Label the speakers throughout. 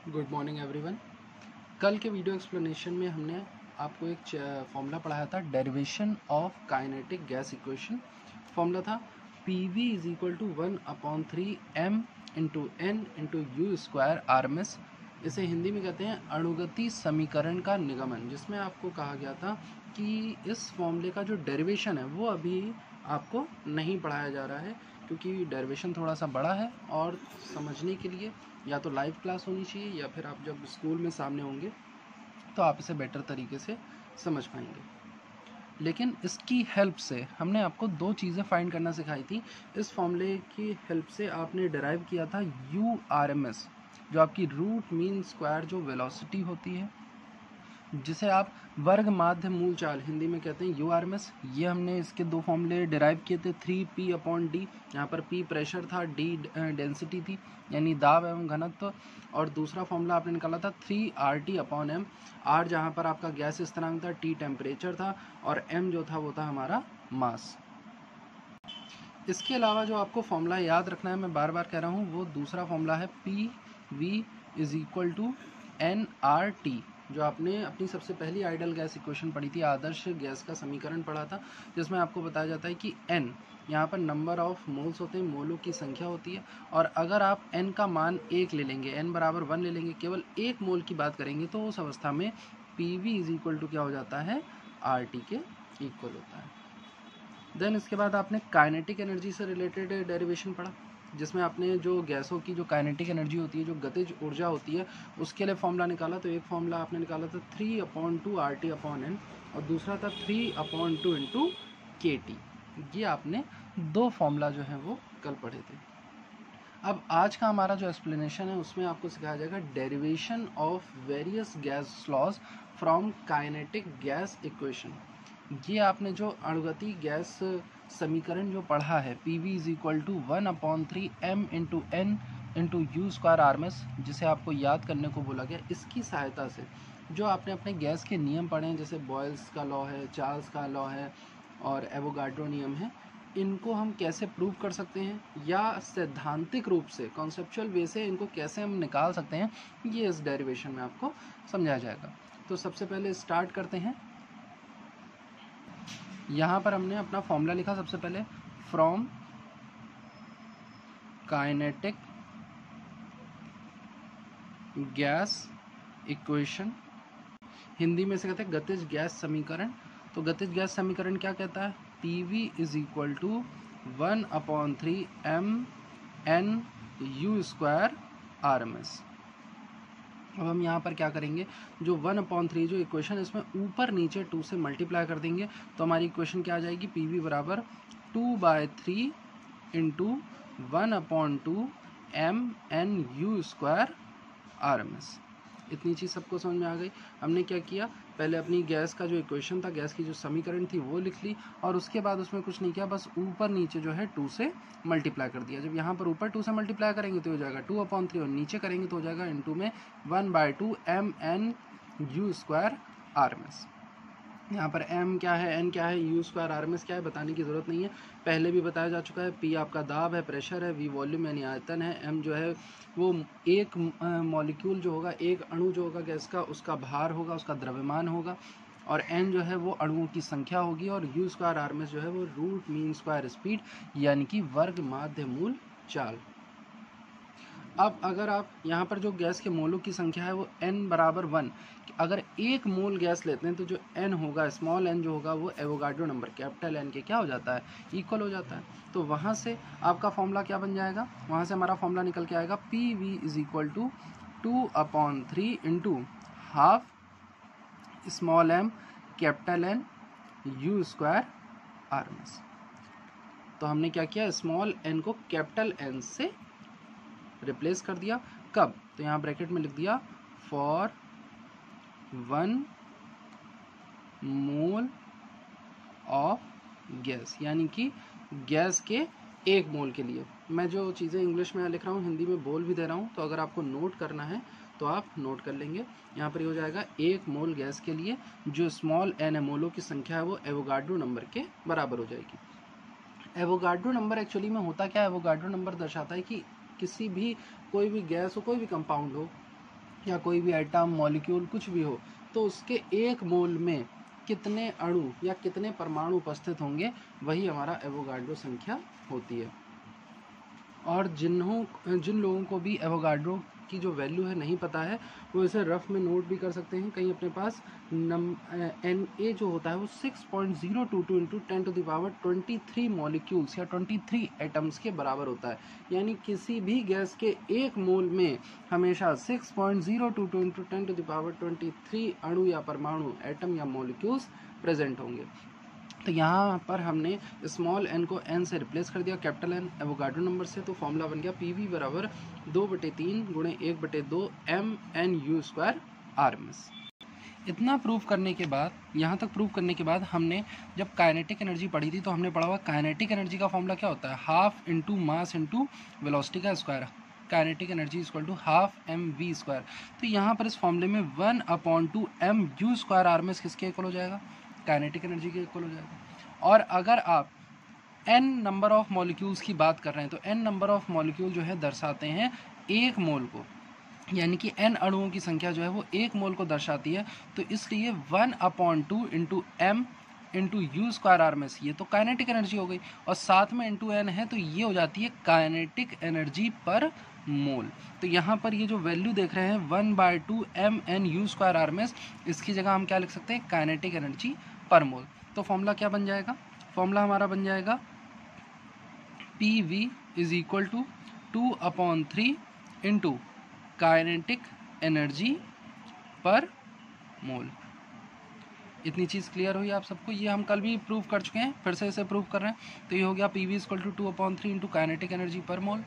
Speaker 1: Good morning everyone. कल के video explanation में हमने आपको एक फॉर्मूला पढ़ाया था, derivation of kinetic gas equation. Formula था PV is equal to 1/3 m into n into u square RMS। इसे हिंदी में कहते हैं अणुगति समीकरण का निगमन, जिसमें आपको कहा गया था कि इस फॉर्मूले का जो डेरिवेशन है वो अभी आपको नहीं पढ़ाया जा रहा है, क्योंकि डेरिवेशन थोड़ा सा बड़ा है और समझने के लिए या तो लाइव क्लास होनी चाहिए या फिर आप जब स्कूल में सामने होंगे तो आप इसे बेटर तरीके से समझ पाएंगे। लेकिन इसकी हेल्प से हमने आपको दो चीज़ें फाइंड करना सिखाई थी। इस फॉर्मूले की हेल्प से आपने डिराइव किया था URMS, जो आपकी रूट मीन स्क्वायर जो वेलोसिटी होती है, जिसे आप वर्ग माध्य मूल चाल हिंदी में कहते हैं URMS। ये हमने इसके दो फॉर्मूले डिराइव किए थे, 3P/D। यहाँ पर P प्रेशर था, D डेंसिटी थी यानी दाब एवं घनत्व, और दूसरा फॉर्मूला आपने निकाला था 3RT/M। R जहाँ पर आपका गैस स्थिरांक था, T टेम्परेचर था और M जो था वो था हमारा मास। इसके अलावा जो आपको फॉर्मूला याद रखना है, मैं बार बार कह रहा हूँ, वो दूसरा फॉर्मूला है PV is equal to nRT, जो आपने अपनी सबसे पहली आइडियल गैस इक्वेशन पढ़ी थी, आदर्श गैस का समीकरण पढ़ा था, जिसमें आपको बताया जाता है कि n यहाँ पर नंबर ऑफ मोल्स होते हैं, मोलों की संख्या होती है, और अगर आप n का मान 1 ले लेंगे, n बराबर 1 ले लेंगे, केवल एक मोल की बात करेंगे, तो उस अवस्था में PV इज इक्वल टू क्या हो जाता है, RT के इक्वल होता है। देन इसके बाद आपने काइनेटिक एनर्जी से रिलेटेड डेरिवेशन पढ़ा, जिसमें आपने जो गैसों की जो काइनेटिक एनर्जी होती है, जो गतिज ऊर्जा होती है, उसके लिए फॉर्मूला निकाला। तो एक फॉर्मूला आपने निकाला था 3/2 RT/N और दूसरा था 3/2 इंटू KT। ये आपने दो फॉर्मूला जो है वो कल पढ़े थे। अब आज का हमारा जो एक्सप्लेनेशन है उसमें आपको सिखाया जाएगा derivation of various gas laws from kinetic gas equation. ये आपने जो अणुगति गैस समीकरण जो पढ़ा है, PV is equal to 1/3 m into n into u square RMS, जिसे आपको याद करने को बोला गया, इसकी सहायता से जो आपने अपने गैस के नियम पढ़े हैं, जैसे बॉयल्स का लॉ है, चार्ल्स का लॉ है और एवोगाड्रो नियम है, इनको हम कैसे प्रूव कर सकते हैं या सैद्धांतिक रूप से कॉन्सेप्चुअल वे से इनको कैसे हम निकाल सकते हैं, ये इस डेरिवेशन में आपको समझाया जाएगा। तो सबसे पहले स्टार्ट करते हैं। यहाँ पर हमने अपना फॉर्मूला लिखा सबसे पहले, from kinetic gas equation, Hindi में से कहते हैं गतिज गैस समीकरण। तो गतिज गैस समीकरण क्या कहता है, PV is equal to 1/3 mn u square RMS। अब हम यहाँ पर क्या करेंगे, जो 1/3 जो इक्वेशन है इसमें ऊपर नीचे 2 से मल्टीप्लाई कर देंगे, तो हमारी इक्वेशन क्या आ जाएगी, PV बराबर 2/3 into 1/2 mn u square RMS। इतनी चीज़ सबको समझ में आ गई। हमने क्या किया, पहले अपनी गैस का जो इक्वेशन था, गैस की जो समीकरण थी वो लिख ली, और उसके बाद उसमें कुछ नहीं किया, बस ऊपर नीचे जो है 2 से मल्टीप्लाई कर दिया। जब यहाँ पर ऊपर 2 से मल्टीप्लाई करेंगे तो हो जाएगा 2/3 और नीचे करेंगे तो हो जाएगा इंटू में 1/2 mn यू स्क्वायर RMS। यहाँ पर m क्या है, n क्या है, यू स्क्वायर RMS क्या है, बताने की ज़रूरत नहीं है, पहले भी बताया जा चुका है। P आपका दाब है, प्रेशर है, V वॉल्यूम यानी आयतन है, m जो है वो एक मॉलिक्यूल जो होगा, एक अणु जो होगा गैस का, उसका भार होगा, उसका द्रव्यमान होगा, और n जो है वो अणुओं की संख्या होगी, और यू स्क्वायर RMS जो है वो रूट मीन स्क्वायर स्पीड यानी कि वर्ग माध्य मूल चाल। अब अगर आप यहाँ पर जो गैस के मोलों की संख्या है वो n बराबर 1, अगर एक मोल गैस लेते हैं तो जो n होगा, स्मॉल n जो होगा, वो एवोगाड्रो नंबर कैपिटल N के क्या हो जाता है, इक्वल हो जाता है। तो वहाँ से आपका फॉर्मूला क्या बन जाएगा, वहाँ से हमारा फॉर्मूला निकल के आएगा PV is equal to 2/3 into half small m capital N u square RMS। तो हमने क्या किया, स्मॉल n को कैपिटल N से रिप्लेस कर दिया। कब, तो यहाँ ब्रैकेट में लिख दिया फॉर 1 मोल ऑफ गैस, यानी कि गैस के एक मोल के लिए। मैं जो चीज़ें इंग्लिश में लिख रहा हूँ हिंदी में बोल भी दे रहा हूँ, तो अगर आपको नोट करना है तो आप नोट कर लेंगे। यहाँ पर ये हो जाएगा एक मोल गैस के लिए जो स्मॉल n मोलों की संख्या है वो एवोगाड्रो नंबर के बराबर हो जाएगी। एवोगाड्रो नंबर एक्चुअली में होता क्या है, एवोगाड्रो नंबर दर्शाता है कि किसी भी कोई भी गैस हो, कोई भी कंपाउंड हो, या कोई भी एटम मॉलिक्यूल कुछ भी हो, तो उसके एक मोल में कितने अणु या कितने परमाणु उपस्थित होंगे, वही हमारा एवोगाड्रो संख्या होती है। और जिन लोगों को भी एवोगाड्रो की जो वैल्यू है नहीं पता है, वो इसे रफ में नोट भी कर सकते हैं। कहीं अपने पास Na जो होता है वो 6.022 इंटू 10⁻23 मॉलिक्यूल्स या 23 एटम्स के बराबर होता है। यानी किसी भी गैस के एक मोल में हमेशा 6.022 इंटू 10⁻23 अणु या परमाणु, एटम या मॉलिक्यूल्स प्रेजेंट होंगे। तो यहाँ पर हमने स्मॉल n को n से रिप्लेस कर दिया कैपिटल N एवोगाड्रो नंबर से, तो फॉर्मूला बन गया PV बराबर 2/3 गुणे 1/2 mNu² RMS। इतना प्रूफ करने के बाद, यहाँ तक प्रूफ करने के बाद, हमने जब काइनेटिक एनर्जी पढ़ी थी तो हमने पढ़ा हुआ काइनेटिक एनर्जी का फॉर्मूला क्या होता है, half into mass into velocity का square. Kinetic energy equal to half mv²। तो यहाँ पर इस फॉर्मूले में 1/2 mu² RMS किसके इक्वल हो जाएगा, काइनेटिक एनर्जी के इक्वल हो जाएगा। और अगर आप n नंबर ऑफ मॉलिक्यूल्स की बात कर रहे हैं, तो n नंबर ऑफ मॉलिक्यूल जो है दर्शाते हैं एक मोल को, यानी कि n अणुओं की संख्या जो है वो एक मोल को दर्शाती है। तो इसलिए 1/2 into m into u² RMS, ये तो काइनेटिक एनर्जी हो गई, और साथ में इंटू n है तो ये हो जाती है काइनेटिक एनर्जी पर मोल। तो यहाँ पर ये जो वैल्यू देख रहे हैं 1/2 mNu² RMS, इसकी जगह हम क्या लिख सकते हैं, काइनेटिक एनर्जी पर मोल। तो फॉर्मूला क्या बन जाएगा, फॉर्मूला हमारा बन जाएगा PV is equal to 2/3 into kinetic energy per mole. इतनी चीज़ क्लियर हुई आप सबको, ये हम कल भी प्रूव कर चुके हैं, फिर से इसे प्रूव कर रहे हैं। तो ये हो गया PV equal to 2/3 into kinetic energy per mole.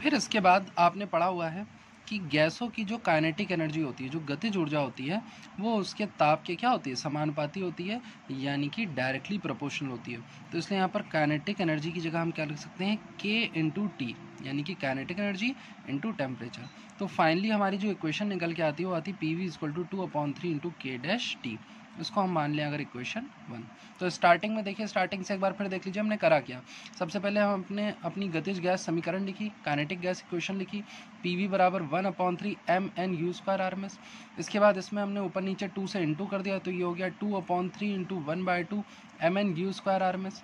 Speaker 1: फिर इसके बाद आपने पढ़ा हुआ है कि गैसों की जो काइनेटिक एनर्जी होती है, जो गतिज ऊर्जा होती है, वो उसके ताप के क्या होती है, समानुपाती होती है, यानी कि डायरेक्टली प्रोपोर्शनल होती है। तो इसलिए यहाँ पर काइनेटिक एनर्जी की जगह हम क्या लिख सकते हैं, K इंटू टी, यानी कि काइनेटिक एनर्जी इंटू टेम्परेचर। तो फाइनली हमारी जो इक्वेशन निकल के आती है वो आती है PV equal to 2/3 into K-T। इसको हम मान लें अगर इक्वेशन 1। तो स्टार्टिंग में देखिए, स्टार्टिंग से एक बार फिर देख लीजिए हमने करा क्या। सबसे पहले हम अपनी गतिज गैस समीकरण लिखी, काइनेटिक गैस इक्वेशन लिखी, PV बराबर 1/3 mNu² RMS। इसके बाद इसमें हमने ऊपर नीचे 2 से इंटू कर दिया, तो ये हो गया 2/3 इंटू 1/2 mNu² RMS।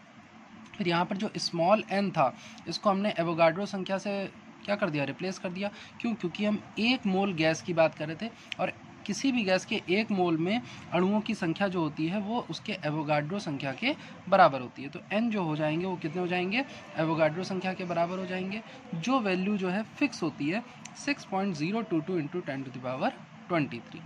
Speaker 1: फिर यहाँ पर जो स्मॉल n था, इसको हमने एवोगाड्रो संख्या से क्या कर दिया, रिप्लेस कर दिया। क्यों, क्योंकि हम एक मोल गैस की बात कर रहे थे, और किसी भी गैस के एक मोल में अणुओं की संख्या जो होती है वो उसके एवोगाड्रो संख्या के बराबर होती है। तो n जो हो जाएंगे वो कितने हो जाएंगे, एवोगाड्रो संख्या के बराबर हो जाएंगे, जो वैल्यू जो है फिक्स होती है 6.022 इंटू 10⁻23।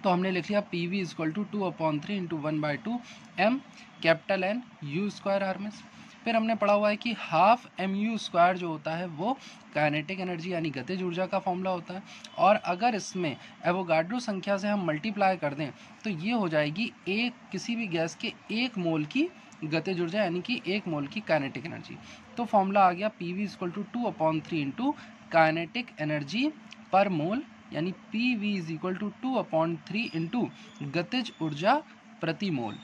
Speaker 1: तो हमने लिख लिया PV equal to 2/3 into 1/2 m capital N u² RMS। फिर हमने पढ़ा हुआ है कि हाफ mu² जो होता है वो काइनेटिक एनर्जी यानी गतिज ऊर्जा का फॉर्मूला होता है, और अगर इसमें एवोगाड्रो संख्या से हम मल्टीप्लाई कर दें तो ये हो जाएगी किसी भी गैस के एक मोल की गतिज ऊर्जा, यानी कि एक मोल की काइनेटिक एनर्जी। तो फॉर्मूला आ गया PV equal to 2/3 into kinetic energy per mole, यानी PV is equal to 2/3 into गतिज ऊर्जा प्रति मोल।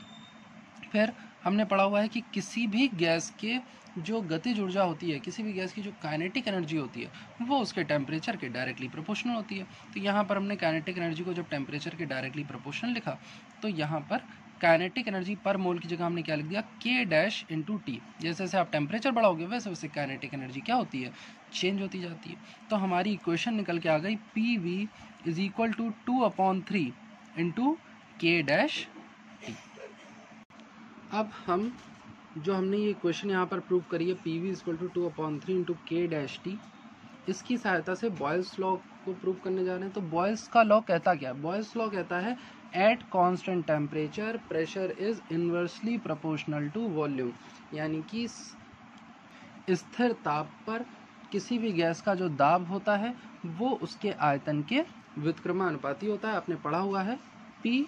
Speaker 1: फिर हमने पढ़ा हुआ है कि किसी भी गैस के जो गतिज ऊर्जा होती है, किसी भी गैस की जो काइनेटिक एनर्जी होती है, वो उसके टेम्परेचर के डायरेक्टली प्रोपोर्शनल होती है। तो यहाँ पर हमने काइनेटिक एनर्जी को जब टेम्परेचर के डायरेक्टली प्रोपोर्शनल लिखा, तो यहाँ पर काइनेटिक एनर्जी पर मोल की जगह हमने क्या लिख दिया, K- इंटू टी। जैसे जैसे आप टेम्परेचर बढ़ाओगे वैसे वैसे काइनेटिक एनर्जी क्या होती है, चेंज होती जाती है। तो हमारी इक्वेशन निकल के आ गई PV is equal to 2/3 into K-T। अब हम जो हमने ये इक्वेशन यहाँ पर प्रूव करी है PV equal to 2/3 into K-T, इसकी सहायता से बॉयल्स लॉ को प्रूव करने जा रहे हैं। तो बॉयल्स का लॉ कहता क्या है, बॉयल्स लॉ कहता है at constant temperature pressure is inversely proportional to volume, यानी कि स्थिर ताप पर किसी भी गैस का जो दाब होता है वो उसके आयतन के व्युत्क्रमानुपाती होता है। आपने पढ़ा हुआ है P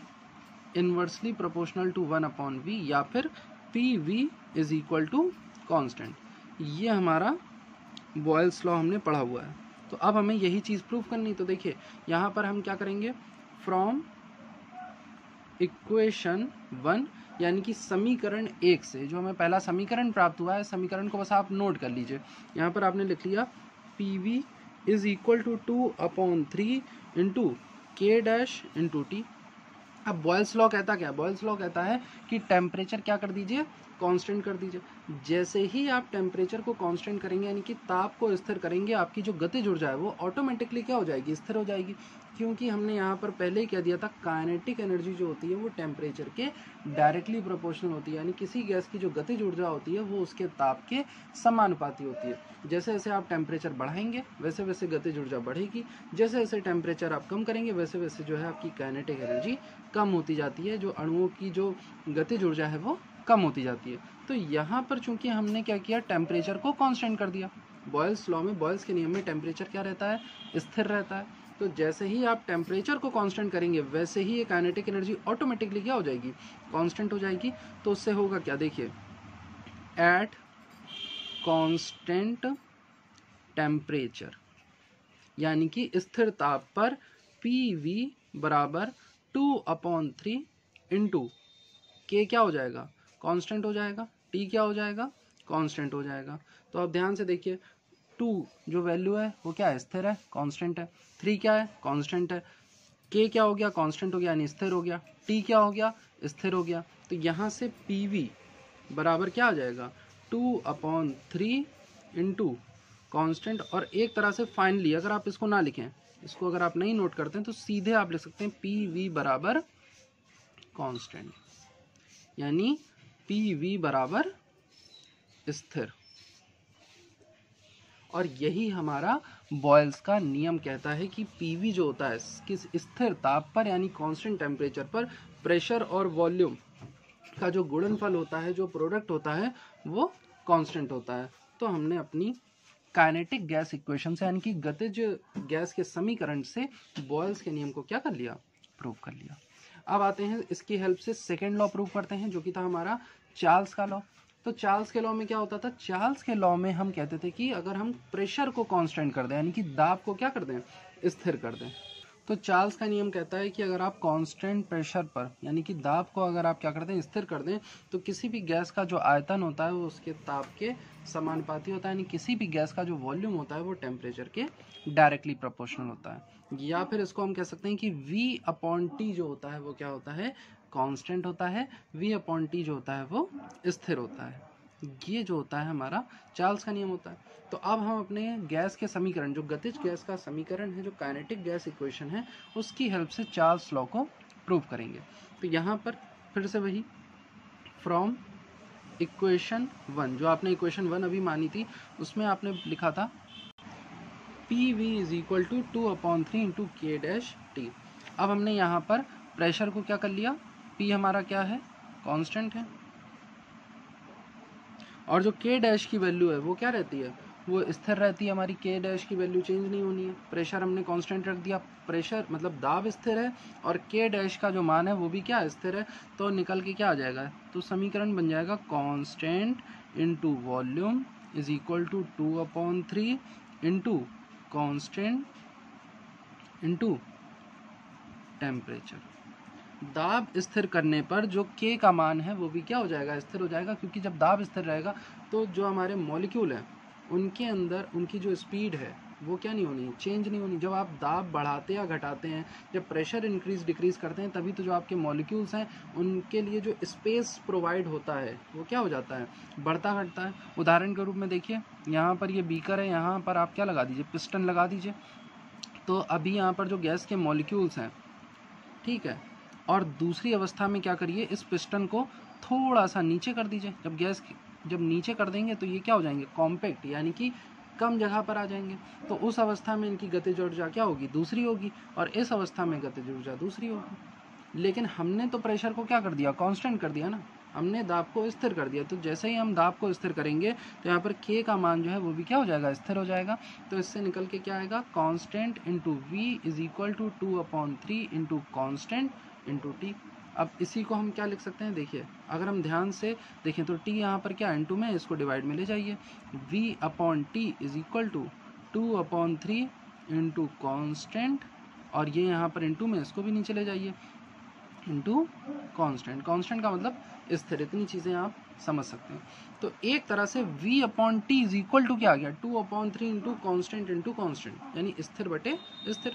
Speaker 1: inversely proportional to 1/V, या फिर PV is equal to constant. ये हमारा बॉयल्स लॉ हमने पढ़ा हुआ है। तो अब हमें यही चीज़ प्रूव करनी। तो देखिए यहाँ पर हम क्या करेंगे, फ्रॉम इक्वेशन 1, यानी कि समीकरण 1 से जो हमें पहला समीकरण प्राप्त हुआ है, समीकरण को बस आप नोट कर लीजिए। यहाँ पर आपने लिख लिया PV is equal to 2/3 into K dash into T. अब बॉयल्स लॉ कहता क्या है? बॉयल्स लॉ कहता है कि टेम्परेचर क्या कर दीजिए, कांस्टेंट कर दीजिए। जैसे ही आप टेम्परेचर को कांस्टेंट करेंगे यानी कि ताप को स्थिर करेंगे, आपकी जो गतिज ऊर्जा है वो ऑटोमेटिकली क्या हो जाएगी, स्थिर हो जाएगी। क्योंकि हमने यहाँ पर पहले ही कह दिया था काइनेटिक एनर्जी जो होती है वो टेम्परेचर के डायरेक्टली प्रोपोर्शनल होती है, यानी किसी गैस की जो गतिज ऊर्जा होती है वो उसके ताप के समानुपाती होती है। जैसे जैसे आप टेम्परेचर बढ़ाएंगे वैसे वैसे गतिज ऊर्जा बढ़ेगी, जैसे जैसे टेम्परेचर आप कम करेंगे वैसे वैसे जो है आपकी काइनेटिक एनर्जी कम होती जाती है, जो अणुओं की जो गतिज ऊर्जा है वो कम होती जाती है। तो यहाँ पर चूंकि हमने क्या किया, टेम्परेचर को कांस्टेंट कर दिया। बॉयल्स लॉ में, बॉयल्स के नियम में टेम्परेचर क्या रहता है, स्थिर रहता है। तो जैसे ही आप टेम्परेचर को कांस्टेंट करेंगे वैसे ही ये काइनेटिक एनर्जी ऑटोमेटिकली क्या हो जाएगी, कांस्टेंट हो जाएगी। तो उससे होगा क्या, देखिए, एट कांस्टेंट टेम्परेचर यानी कि स्थिर ताप पर PV बराबर 2/3 इंटू के क्या हो जाएगा, कांस्टेंट हो जाएगा, टी क्या हो जाएगा, कांस्टेंट हो जाएगा। तो आप ध्यान से देखिए, 2 जो वैल्यू है वो क्या है, स्थिर है, कांस्टेंट है। 3 क्या है, कांस्टेंट है। के क्या हो गया, कांस्टेंट हो गया यानी स्थिर हो गया। टी क्या हो गया, स्थिर हो गया। तो यहाँ से PV बराबर क्या आ जाएगा, 2/3 इंटू कांस्टेंट। और एक तरह से फाइनली अगर आप इसको ना लिखें, इसको अगर आप नहीं नोट करते हैं तो सीधे आप लिख सकते हैं PV बराबर कांस्टेंट, यानी PV बराबर स्थिर। और यही हमारा बॉयल्स का नियम कहता है कि PV जो होता है किस स्थिर ताप पर यानी कांस्टेंट टेम्परेचर पर प्रेशर और वॉल्यूम का जो गुणनफल होता है, जो प्रोडक्ट होता है, वो कांस्टेंट होता है। तो हमने अपनी काइनेटिक गैस इक्वेशन से यानी कि गतिज गैस के समीकरण से बॉयल्स के नियम को क्या कर लिया, प्रूव कर लिया। अब आते हैं इसकी हेल्प से सेकेंड लॉ प्रूव करते हैं, जो कि था हमारा चार्ल्स का लॉ। तो चार्ल्स के लॉ में क्या होता था, चार्ल्स के लॉ में हम कहते थे कि अगर हम प्रेशर को कांस्टेंट कर दें यानी कि दाब को क्या कर दें, स्थिर कर दें, तो चार्ल्स का नियम कहता है कि अगर आप कांस्टेंट प्रेशर पर यानी कि दाब को अगर आप क्या कर दें, स्थिर कर दें, तो किसी भी गैस का जो आयतन होता है वो उसके ताप के समानुपाती होता है, यानी किसी भी गैस का जो वॉल्यूम होता है वो टेम्परेचर के डायरेक्टली प्रोपोर्शनल होता है। या फिर इसको हम कह सकते हैं कि V/T जो होता है वो क्या होता है, कांस्टेंट होता है। V/T जो होता है वो स्थिर होता है। ये जो होता है हमारा चार्ल्स का नियम होता है। तो अब हम अपने गैस के समीकरण, जो गतिज गैस का समीकरण है, जो काइनेटिक गैस इक्वेशन है, उसकी हेल्प से चार्ल्स लॉ को प्रूव करेंगे। तो यहाँ पर फिर से वही फ्रॉम इक्वेशन 1, जो आपने इक्वेशन 1 अभी मानी थी, उसमें आपने लिखा था PV is equal to 2/3 into K dash T. अब हमने यहाँ पर प्रेशर को क्या कर लिया, P हमारा क्या है, कांस्टेंट है, और जो के डैश की वैल्यू है वो क्या रहती है, वो स्थिर रहती है। हमारी के डैश की वैल्यू चेंज नहीं होनी है। प्रेशर हमने कांस्टेंट रख दिया, प्रेशर मतलब दाब स्थिर है और के डैश का जो मान है वो भी क्या स्थिर है। तो निकल के क्या आ जाएगा, तो समीकरण बन जाएगा constant into volume is equal to 2/3 into constant into temperature. दाब स्थिर करने पर जो के का मान है वो भी क्या हो जाएगा, स्थिर हो जाएगा। क्योंकि जब दाब स्थिर रहेगा तो जो हमारे मॉलिक्यूल हैं उनके अंदर उनकी जो स्पीड है वो क्या नहीं होनी, चेंज नहीं होनी। जब आप दाब बढ़ाते या घटाते हैं, जब प्रेशर इंक्रीज डिक्रीज करते हैं, तभी तो जो आपके मॉलिक्यूल्स हैं उनके लिए जो स्पेस प्रोवाइड होता है वो क्या हो जाता है, बढ़ता घटता है। उदाहरण के रूप में देखिए, यहाँ पर ये बीकर है, यहाँ पर आप क्या लगा दीजिए, पिस्टन लगा दीजिए। तो अभी यहाँ पर जो गैस के मॉलिक्यूल्स हैं, ठीक है, और दूसरी अवस्था में क्या करिए, इस पिस्टन को थोड़ा सा नीचे कर दीजिए। जब नीचे कर देंगे तो ये क्या हो जाएंगे, कॉम्पैक्ट, यानी कि कम जगह पर आ जाएंगे। तो उस अवस्था में इनकी गतिज ऊर्जा क्या होगी, दूसरी होगी, और इस अवस्था में गतिज ऊर्जा दूसरी होगी। लेकिन हमने तो प्रेशर को क्या कर दिया, कांस्टेंट कर दिया ना, हमने दाब को स्थिर कर दिया। तो जैसे ही हम दाब को स्थिर करेंगे तो यहाँ पर के का मान जो है वो भी क्या हो जाएगा, स्थिर हो जाएगा। तो इससे निकल के क्या आएगा, constant into V is equal to 2/3 into constant into T. अब इसी को हम क्या लिख सकते हैं, देखिए अगर हम ध्यान से देखें तो टी यहाँ पर क्या इंटू में, इसको डिवाइड में ले जाइए। V/T is equal to 2/3 into constant, और ये यहाँ पर इंटू में, इसको भी नीचे ले जाइए। Into constant. कांस्टेंट का मतलब स्थिर, इतनी चीज़ें आप समझ सकते हैं। तो एक तरह से v upon T is equal to क्या आ गया, 2/3 इंटू कांस्टेंट, यानी स्थिर बटे स्थिर।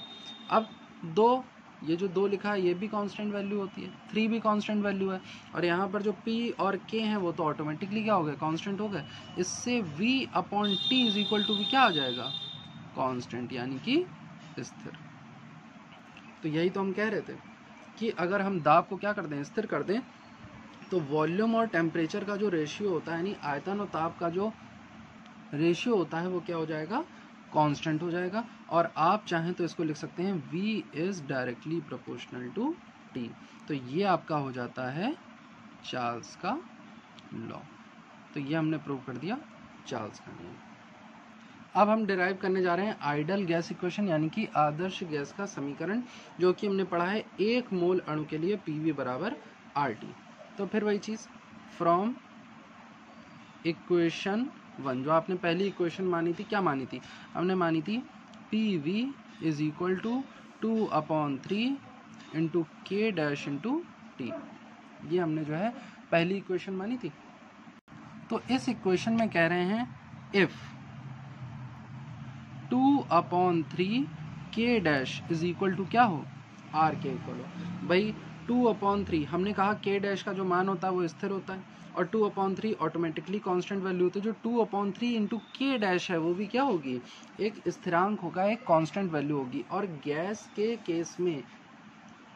Speaker 1: अब दो, ये जो 2 लिखा है ये भी कांस्टेंट वैल्यू होती है, 3 भी कांस्टेंट वैल्यू है, और यहाँ पर जो p और k हैं वो तो ऑटोमेटिकली क्या हो गए, कांस्टेंट हो गए। इससे v upon T is equal to भी क्या आ जाएगा, कांस्टेंट, यानी कि स्थिर। तो यही तो हम कह रहे थे कि अगर हम दाब को क्या कर दें, स्थिर कर दें, तो वॉल्यूम और टेम्परेचर का जो रेशियो होता है, यानी आयतन और ताप का जो रेशियो होता है, वो क्या हो जाएगा, कांस्टेंट हो जाएगा। और आप चाहें तो इसको लिख सकते हैं v is directly proportional to t। तो ये आपका हो जाता है चार्ल्स का लॉ। तो ये हमने प्रूव कर दिया चार्ल्स का नियम। अब हम डिराइव करने जा रहे हैं आइडल गैस इक्वेशन, यानी कि आदर्श गैस का समीकरण, जो कि हमने पढ़ा है 1 मोल अणु के लिए PV बराबर RT। तो फिर वही चीज़, फ्रॉम इक्वेशन 1, जो आपने पहली इक्वेशन मानी थी, क्या मानी थी, हमने मानी थी PV is equal to 2/3 into K dash into T। ये हमने जो है पहली इक्वेशन मानी थी। तो इस इक्वेशन में कह रहे हैं if 2/3 K dash is equal to क्या हो, R के इक्वल हो। भाई 2/3, हमने कहा K डैश का जो मान होता है वो स्थिर होता है, और 2/3 ऑटोमेटिकली कांस्टेंट वैल्यू होती है। जो 2/3 इंटू K डैश है वो भी क्या होगी, एक स्थिरांक होगा, एक कांस्टेंट वैल्यू होगी। और गैस के केस में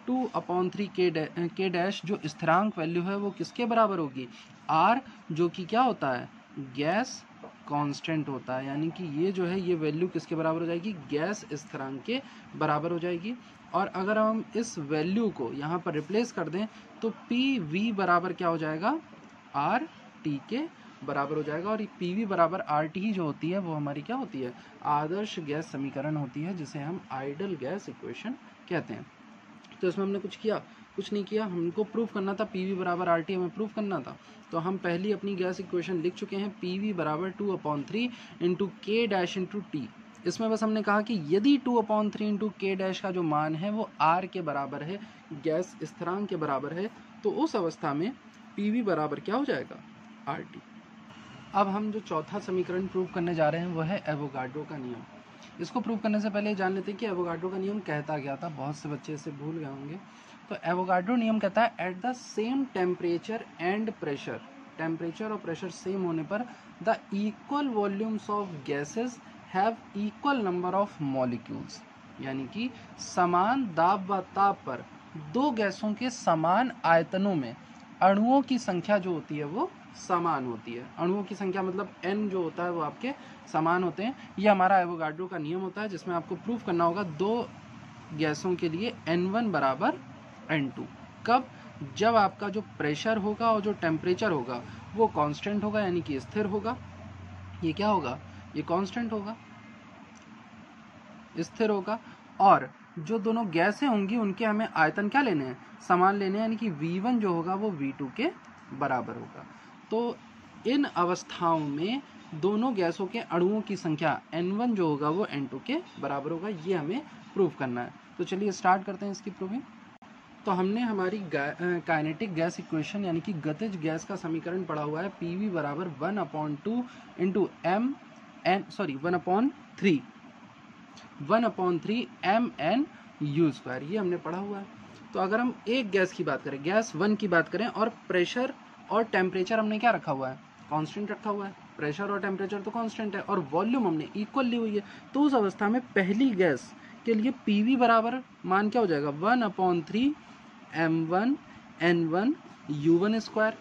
Speaker 1: 2/3 K डैश जो स्थिरांक वैल्यू है वो किसके बराबर होगी, R, जो कि क्या होता है, गैस कांस्टेंट होता है। यानी कि ये जो है ये वैल्यू किसके बराबर हो जाएगी, गैस स्थिरांक के बराबर हो जाएगी। और अगर हम इस वैल्यू को यहाँ पर रिप्लेस कर दें तो PV बराबर क्या हो जाएगा, RT के बराबर हो जाएगा। और PV बराबर RT ही जो होती है वो हमारी क्या होती है, आदर्श गैस समीकरण होती है, जिसे हम आइडल गैस इक्वेशन कहते हैं। तो इसमें हमने कुछ नहीं किया, हमको प्रूफ करना था PV बराबर RT, हमें प्रूफ करना था। तो हम पहली अपनी गैस इक्वेशन लिख चुके हैं, PV बराबर 2/3 into K dash into T। इसमें बस हमने कहा कि यदि 2/3 इंटू K डैश का जो मान है वो R के बराबर है, गैस स्थिरांक के बराबर है, तो उस अवस्था में PV बराबर क्या हो जाएगा, RT। अब हम जो चौथा समीकरण प्रूव करने जा रहे हैं वो है एवोगाड्रो का नियम। इसको प्रूव करने से पहले जान लेते हैं कि एवोगाड्रो का नियम कहता क्या था, बहुत से बच्चे इसे भूल गए होंगे। तो एवोगाड्रो नियम कहता है at the same temperature and pressure, temperature और प्रेशर सेम होने पर the equal volumes of gases have equal number of molecules. यानी कि समान दाब व ताप पर दो गैसों के समान आयतनों में अणुओं की संख्या जो होती है वो समान होती है। अणुओं की संख्या मतलब n जो होता है वो आपके समान होते हैं। ये हमारा एवोगाड्रो का नियम होता है, जिसमें आपको प्रूफ करना होगा दो गैसों के लिए N1 बराबर N2। कब, जब आपका जो प्रेशर होगा और जो टेम्परेचर होगा वो कांस्टेंट होगा, यानी कि स्थिर होगा। ये क्या होगा, ये कांस्टेंट होगा, स्थिर होगा। और जो दोनों गैसें होंगी उनके हमें आयतन क्या लेने हैं, समान लेने हैं, यानी कि V1 जो होगा वो V2 के बराबर होगा। तो इन अवस्थाओं में दोनों गैसों के अणुओं की संख्या N1 जो होगा वो N2 के बराबर होगा। ये हमें प्रूव करना है। तो चलिए स्टार्ट करते हैं इसकी प्रूविंग। तो हमने हमारी काइनेटिक गैस इक्वेशन यानी कि गतिज गैस का समीकरण पढ़ा हुआ है, PV बराबर 1/2 into one upon three mN/u², ये हमने पढ़ा हुआ है। तो अगर हम एक गैस की बात करें, गैस 1 की बात करें, और प्रेशर और टेम्परेचर हमने क्या रखा हुआ है, कांस्टेंट रखा हुआ है। प्रेशर और टेम्परेचर तो कांस्टेंट है, और वॉल्यूम हमने इक्वल ली हुई है। तो उस अवस्था में पहली गैस के लिए PV बराबर मान क्या हो जाएगा, 1/3 m1n1u1²।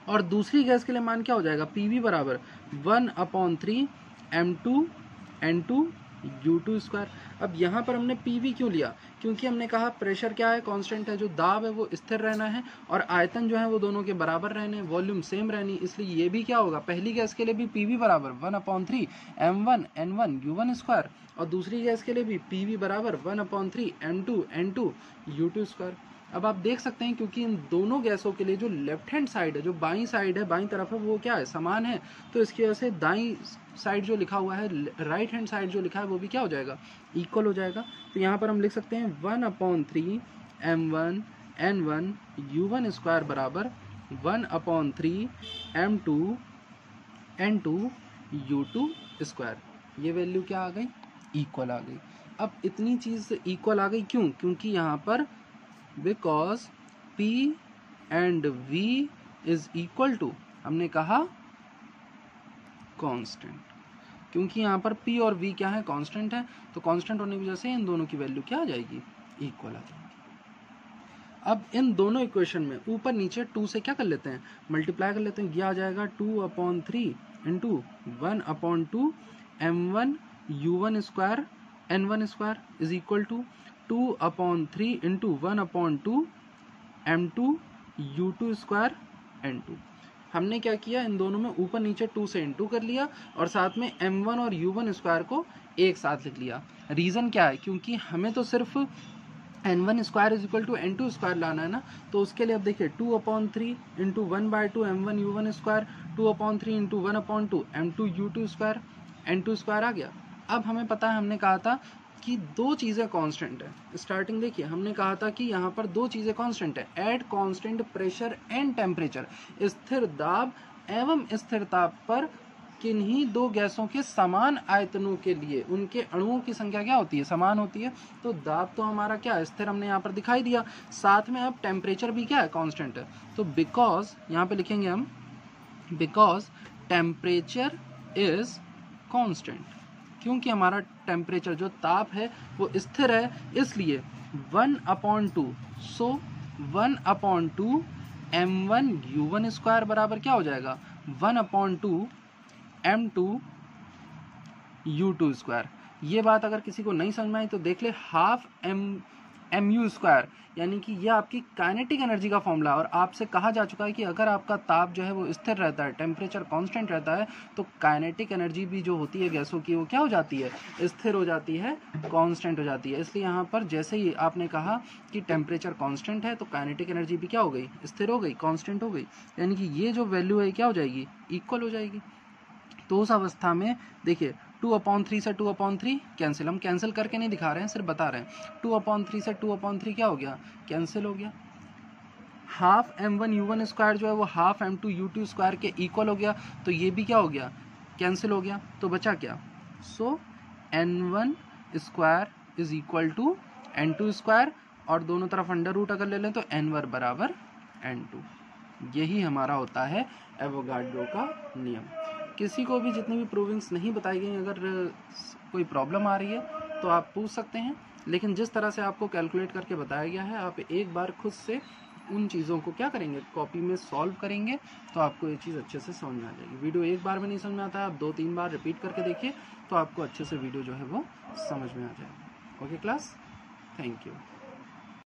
Speaker 1: और दूसरी गैस के लिए मान क्या हो जाएगा, PV बराबर 1/3 m2n2u2²। अब यहाँ पर हमने PV क्यों लिया, क्योंकि हमने कहा प्रेशर क्या है, कांस्टेंट है, जो दाब है वो स्थिर रहना है, और आयतन जो है वो दोनों के बराबर रहने, वॉल्यूम सेम रहनी। इसलिए ये भी क्या होगा, पहली गैस के लिए भी PV बराबर 1/3 m1n1u1², और दूसरी गैस के लिए भी PV बराबर 1/3 m2n2u2²। अब आप देख सकते हैं क्योंकि इन दोनों गैसों के लिए जो लेफ्ट हैंड साइड है, जो बाईं साइड है, बाईं तरफ है, वो क्या है, समान है। तो इसकी वजह से दाईं साइड जो लिखा हुआ है, राइट हैंड साइड जो लिखा है वो भी क्या हो जाएगा, इक्वल हो जाएगा। तो यहाँ पर हम लिख सकते हैं 1/3 m1 n1 u1 स्क्वायर बराबर 1/3 m2 n2 u2 स्क्वायर। ये वैल्यू क्या आ गई? इक्वल आ गई। अब इतनी चीज़ इक्वल आ गई क्यों? क्योंकि यहाँ पर because P and V is equal to, हमने कहा कांस्टेंट, क्योंकि यहाँ पर P और V क्या है? कांस्टेंट है। तो कांस्टेंट होने की वजह से इन दोनों की वैल्यू क्या आ जाएगी? इक्वल आ जाएगी। अब इन दोनों इक्वेशन में ऊपर नीचे 2 से क्या कर लेते हैं? मल्टीप्लाई कर लेते हैं। यह आ जाएगा 2/3 into 1/2 m1 u1 square n1 square is equal to 2/3 into 1/2 m2 u2 square n2। हमने क्या किया? इन दोनों में ऊपर नीचे 2 से इंटू कर लिया और साथ में m1 और u1 स्क्वायर को एक साथ लिख लिया। रीज़न क्या है? क्योंकि हमें तो सिर्फ n1 square is equal to n2 square लाना है ना। तो उसके लिए अब देखिए 2/3 into 1/2 m1 u1 square, 2/3 into 1/2 m2 u2 square, n2 square आ गया। अब हमें पता है, हमने कहा था कि दो चीज़ें कांस्टेंट है। स्टार्टिंग देखिए, हमने कहा था कि यहाँ पर दो चीज़ें कांस्टेंट है, at constant pressure and temperature. स्थिर दाब एवं स्थिर ताप पर किन्हीं दो गैसों के समान आयतनों के लिए उनके अणुओं की संख्या क्या होती है? समान होती है। तो दाब तो हमारा क्या है? स्थिर, हमने यहाँ पर दिखाई दिया। साथ में अब टेम्परेचर भी क्या है? कांस्टेंट है। तो बिकॉज, यहाँ पे लिखेंगे हम बिकॉज टेम्परेचर इज कांस्टेंट, क्योंकि हमारा टेम्परेचर जो ताप है वो स्थिर है, इसलिए 1/2, सो 1/2 m1 u1 स्क्वायर बराबर क्या हो जाएगा? 1/2 m2 u2 स्क्वायर। ये बात अगर किसी को नहीं समझ में आई तो देख ले, हाफ mu स्क्वायर, यानी कि ये आपकी काइनेटिक एनर्जी का फॉर्मूला है। और आपसे कहा जा चुका है कि अगर आपका ताप जो है वो स्थिर रहता है, टेम्परेचर कांस्टेंट रहता है, तो काइनेटिक एनर्जी भी जो होती है गैसों की वो क्या हो जाती है? स्थिर हो जाती है, कांस्टेंट हो जाती है। इसलिए यहाँ पर जैसे ही आपने कहा कि टेम्परेचर कांस्टेंट है तो काइनेटिक एनर्जी भी क्या हो गई? स्थिर हो गई, कांस्टेंट हो गई। यानी कि ये जो वैल्यू है क्या हो जाएगी? इक्वल हो जाएगी। तो उस अवस्था में देखिए 2/3 से 2/3 कैंसिल, हम कैंसिल करके नहीं दिखा रहे हैं, सिर्फ बता रहे हैं। 2/3 से 2/3 क्या हो गया? कैंसिल हो गया। हाफ m1 u1 स्क्वायर जो है वो हाफ m2 u2 स्क्वायर के इक्वल हो गया, तो ये भी क्या हो गया? कैंसिल हो गया। तो बचा क्या? So n1 square is equal to n2 square, और दोनों तरफ अंडर रूट अगर ले लें तो n1 बराबर n2। यही हमारा होता है एवोगाड्रो का नियम। किसी को भी जितनी भी प्रूविंग्स नहीं बताई गई, अगर कोई प्रॉब्लम आ रही है तो आप पूछ सकते हैं, लेकिन जिस तरह से आपको कैलकुलेट करके बताया गया है, आप एक बार खुद से उन चीज़ों को क्या करेंगे? कॉपी में सॉल्व करेंगे, तो आपको ये चीज़ अच्छे से समझ में आ जाएगी। वीडियो एक बार में नहीं समझ में आता है, आप 2-3 बार रिपीट करके देखिए, तो आपको अच्छे से वीडियो जो है वो समझ में आ जाएगा। Okay class, thank you.